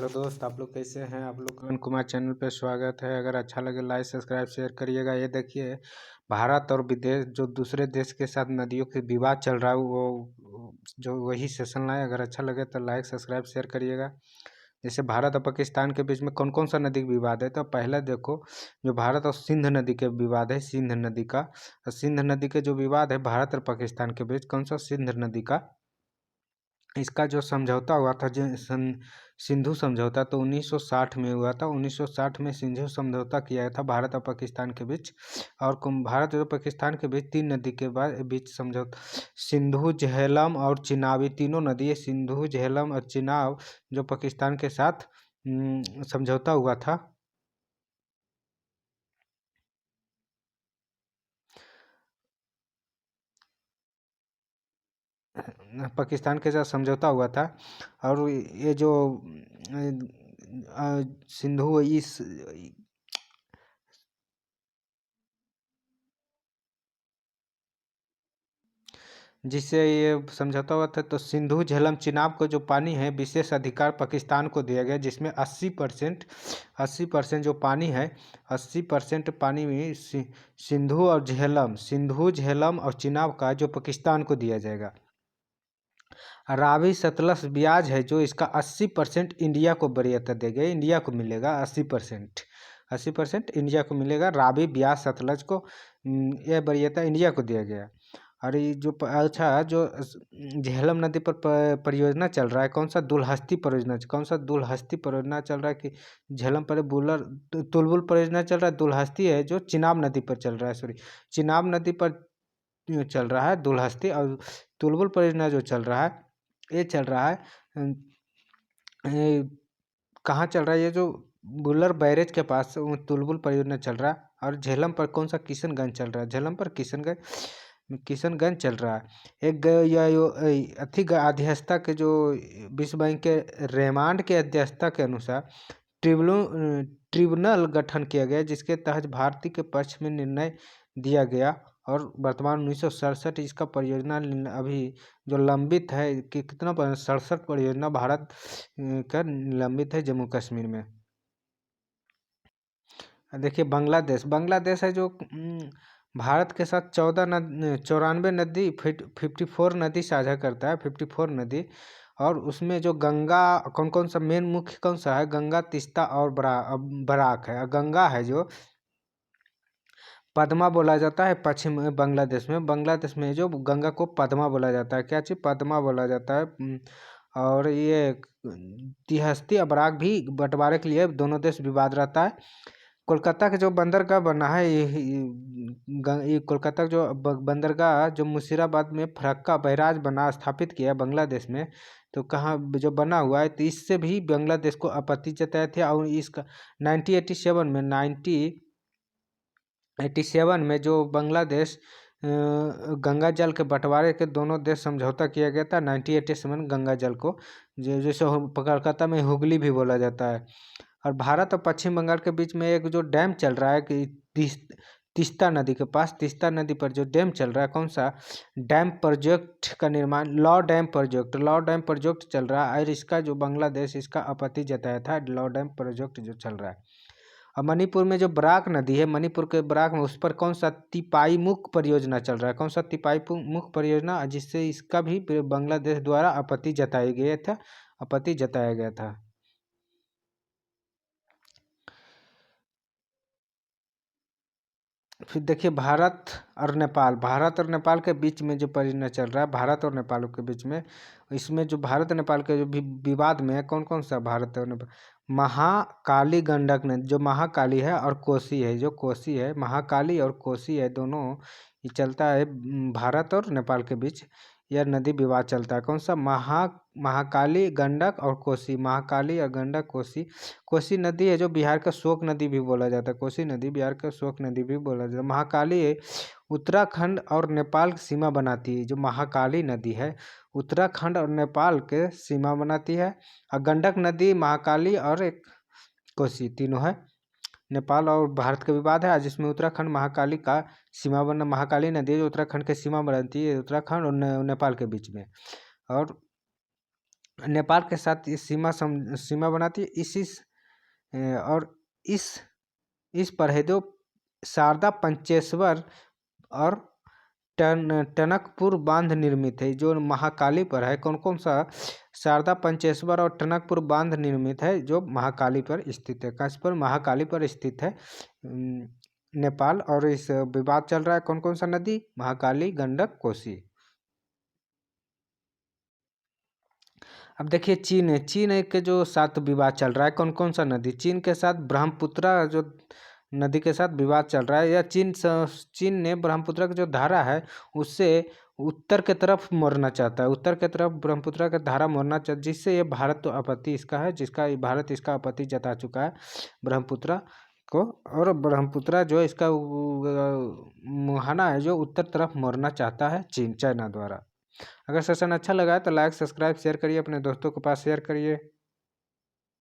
Hello दोस्त, आप लोग कैसे हैं। आप लोग करण कुमार चैनल पे स्वागत है। अगर अच्छा लगे लाइक सब्सक्राइब शेयर करिएगा। ये देखिए, भारत और विदेश जो दूसरे देश के साथ नदियों के विवाद चल रहा है वो जो वही सेशन लाए। अगर अच्छा लगे तो लाइक सब्सक्राइब शेयर करिएगा। जैसे भारत और पाकिस्तान के बीच में कौन कौन सा नदी का विवाद है, तो पहले देखो जो भारत और सिंध नदी के विवाद है, सिंध नदी का। सिंध नदी के जो विवाद है भारत और पाकिस्तान के बीच, कौन सा सिंध नदी का। इसका जो समझौता हुआ था सिंधु समझौता, तो 1960 में हुआ था। 1960 में सिंधु समझौता किया था भारत और पाकिस्तान के बीच। और भारत और पाकिस्तान के बीच 3 नदी के बीच समझौता, सिंधु, झेलम और चिनाब, ये तीनों नदी है। सिंधु, झेलम और चिनाब जो पाकिस्तान के साथ समझौता हुआ था। पाकिस्तान के साथ समझौता हुआ था। और ये जो सिंधु इस जिससे ये समझौता हुआ था, तो सिंधु झेलम चिनाब को जो पानी है विशेष अधिकार पाकिस्तान को दिया गया, जिसमें 80% जो पानी है, 80% पानी में सिंधु झेलम और चिनाब का जो पाकिस्तान को दिया जाएगा। रावी सतलज ब्याज है जो इसका 80% इंडिया को वरीयता देगा, इंडिया को मिलेगा 80% इंडिया को मिलेगा। रावी ब्याज सतलज को यह वरीयता इंडिया को दिया गया। और ये जो अच्छा जो झेलम नदी पर परियोजना चल रहा है, कौन सा दुलहस्ती परियोजना चल रहा है कि झेलम पर तुलबुल परियोजना चल रहा है। दुलहस्ती है जो चिनाब नदी पर चल रहा है, सॉरी चिनाब नदी पर चल रहा है दुलहस्ती। और तुलबुल परियोजना जो चल रहा है, ये चल रहा है कहाँ चल रहा है, ये जो बुलर बैरेज के पास तुलबुल परियोजना चल रहा है। और झेलम पर कौन सा किशनगंज चल रहा है, झेलम पर किशनगंज चल रहा है। एक अध्यक्षता के जो विश्व बैंक के रेमांड के अध्यक्षता के अनुसार ट्रिब्यूनल गठन किया गया, जिसके तहत भारतीय के पक्ष में निर्णय दिया गया। और वर्तमान 1967 इसका परियोजना अभी जो लंबित है कि कितना 67 परियोजना भारत का लंबित है जम्मू कश्मीर में। देखिए बांग्लादेश है जो भारत के साथ 94 नदी 54 नदी साझा करता है, 54 नदी। और उसमें जो गंगा कौन कौन सा मेन मुख्य कौन सा है, गंगा, तीस्ता और बराक है। गंगा है जो पद्मा बोला जाता है पश्चिम बांग्लादेश में जो गंगा को पद्मा बोला जाता है। क्या चीज़, पद्मा बोला जाता है। और ये तिहस्ती अबराक भी बंटवारे के लिए दोनों देश विवाद रहता है। कोलकाता के जो बंदरगाह बना है, ये कोलकाता जो बंदरगाह जो मुशीराबाद में फरक्का बैराज बना स्थापित किया बांग्लादेश में, तो कहाँ जो बना हुआ है, तो इससे भी बांग्लादेश को आपत्ति जताए थे। और इसका 1987 में जो बांग्लादेश गंगा जल के बंटवारे के दोनों देश समझौता किया गया था 1987 गंगा जल को, जैसे कोलकाता में हुगली भी बोला जाता है। और भारत और पश्चिम बंगाल के बीच में एक जो डैम चल रहा है कि तीस्ता नदी के पास, तीस्ता नदी पर जो डैम चल रहा है, कौन सा डैम प्रोजेक्ट का निर्माण, लॉ डैम प्रोजेक्ट चल रहा है। और इसका जो बांग्लादेश इसका आपत्ति जताया था, लॉ डैम प्रोजेक्ट जो चल रहा है। और मणिपुर में जो बराक नदी है, मणिपुर के बराक में, उस पर कौन सा तिपाई मुख परियोजना चल रहा है, कौन सा तिपाई मुख परियोजना, जिससे इसका भी बांग्लादेश द्वारा आपत्ति जताया गया था। फिर देखिए भारत और नेपाल के बीच में जो परियोजना चल रहा है, भारत और नेपाल के बीच में, इसमें जो भारत और नेपाल के जो विवाद में है, कौन कौन सा भारत और नेपाल, महाकाली गंडक नदी जो महाकाली है और कोसी है, जो कोसी है, महाकाली और कोसी है, दोनों ये चलता है भारत और नेपाल के बीच। यह नदी विवाद चलता है, कौन सा महाकाली गंडक और कोसी, महाकाली और गंडक कोसी। कोसी नदी है जो बिहार का शोक नदी भी बोला जाता है, कोसी नदी बिहार का शोक नदी भी बोला जाता है। महाकाली है उत्तराखंड और नेपाल की सीमा बनाती है, जो महाकाली नदी है उत्तराखंड और नेपाल के सीमा बनाती है। और गंडक नदी, महाकाली और एक कोसी, तीनों है नेपाल और भारत का विवाद है, जिसमें उत्तराखंड महाकाली का सीमा बना, महाकाली नदी जो उत्तराखंड के सीमा बनाती है, उत्तराखंड और नेपाल के बीच में। और नेपाल के साथ ये सीमा बनाती है। और इस पर है जो शारदा पंचेश्वर और टनकपुर बांध निर्मित है। जो महाकाली पर है, कौन कौन सा? शारदा पंचेश्वर और टनकपुर बांध निर्मित है जो महाकाली पर स्थित है। कहाँ पर? महाकाली पर स्थित है नेपाल। और इस विवाद चल रहा है कौन कौन सा नदी? महाकाली, गंडक, कोसी। अब देखिए चीन के जो साथ विवाद चल रहा है, कौन कौन सा नदी? चीन के साथ ब्रह्मपुत्रा जो नदी के साथ विवाद चल रहा है। या चीन ने ब्रह्मपुत्रा की जो धारा है उससे उत्तर के तरफ मोड़ना चाहता है। उत्तर के तरफ ब्रह्मपुत्रा का धारा मोड़ना चाहता, जिससे ये भारत तो आपत्ति इसका है, भारत इसका आपत्ति जता चुका है ब्रह्मपुत्रा को। और ब्रह्मपुत्रा जो इसका मुहाना है जो उत्तर तरफ मोड़ना चाहता है चाइना द्वारा। अगर सेशन अच्छा लगा है तो लाइक, सब्सक्राइब, शेयर करिए, अपने दोस्तों के पास शेयर करिए।